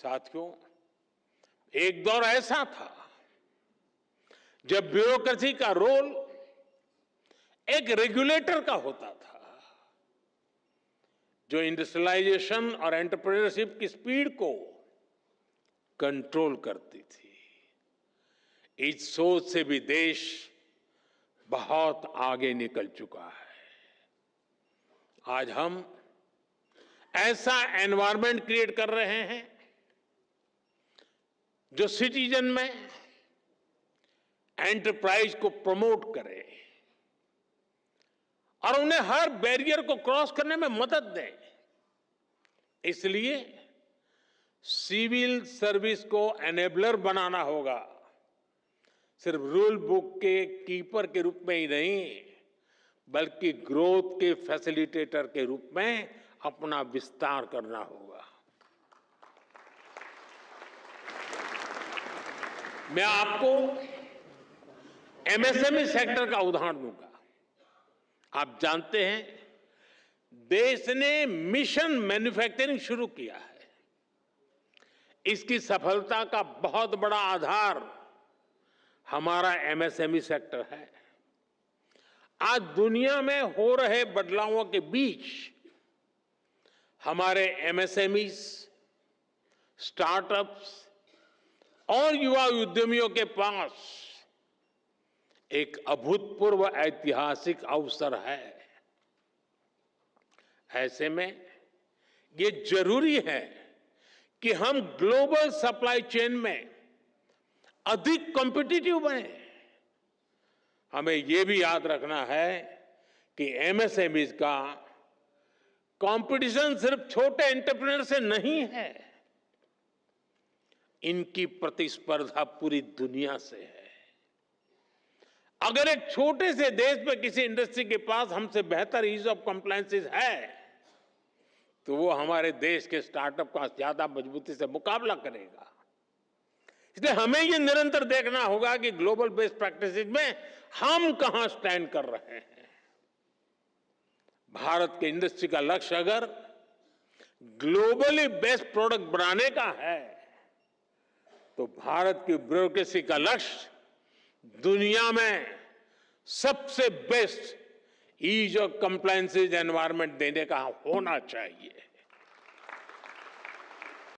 साथियों, एक दौर ऐसा था जब ब्यूरोक्रेसी का रोल एक रेगुलेटर का होता था, जो इंडस्ट्रियलाइजेशन और एंटरप्रेन्योरशिप की स्पीड को कंट्रोल करती थी। इस सोच से भी देश बहुत आगे निकल चुका है। आज हम ऐसा एनवायरनमेंट क्रिएट कर रहे हैं जो सिटीजन में एंटरप्राइज को प्रमोट करे और उन्हें हर बैरियर को क्रॉस करने में मदद दे। इसलिए सिविल सर्विस को एनेबलर बनाना होगा, सिर्फ रूल बुक के कीपर के रूप में ही नहीं, बल्कि ग्रोथ के फैसिलिटेटर के रूप में अपना विस्तार करना होगा। मैं आपको एमएसएमई सेक्टर का उदाहरण दूंगा। आप जानते हैं, देश ने मिशन मैन्युफैक्चरिंग शुरू किया है। इसकी सफलता का बहुत बड़ा आधार हमारा एमएसएमई सेक्टर है। आज दुनिया में हो रहे बदलावों के बीच हमारे एमएसएमईज, स्टार्टअप्स और युवा उद्यमियों के पास एक अभूतपूर्व ऐतिहासिक अवसर है। ऐसे में ये जरूरी है कि हम ग्लोबल सप्लाई चेन में अधिक कॉम्पिटिटिव बने। हमें यह भी याद रखना है कि एमएसएमईज का कंपटीशन सिर्फ छोटे एंटरप्रेन्योर से नहीं है, इनकी प्रतिस्पर्धा पूरी दुनिया से है। अगर एक छोटे से देश में किसी इंडस्ट्री के पास हमसे बेहतर ईज ऑफ कंप्लायंसेस है, तो वो हमारे देश के स्टार्टअप का ज्यादा मजबूती से मुकाबला करेगा। इसलिए हमें ये निरंतर देखना होगा कि ग्लोबल बेस्ट प्रैक्टिसेस में हम कहां स्टैंड कर रहे हैं। भारत के इंडस्ट्री का लक्ष्य अगर ग्लोबली बेस्ट प्रोडक्ट बनाने का है, तो भारत की ब्यूरोक्रेसी का लक्ष्य दुनिया में सबसे best ease of compliances environment देने का होना चाहिए।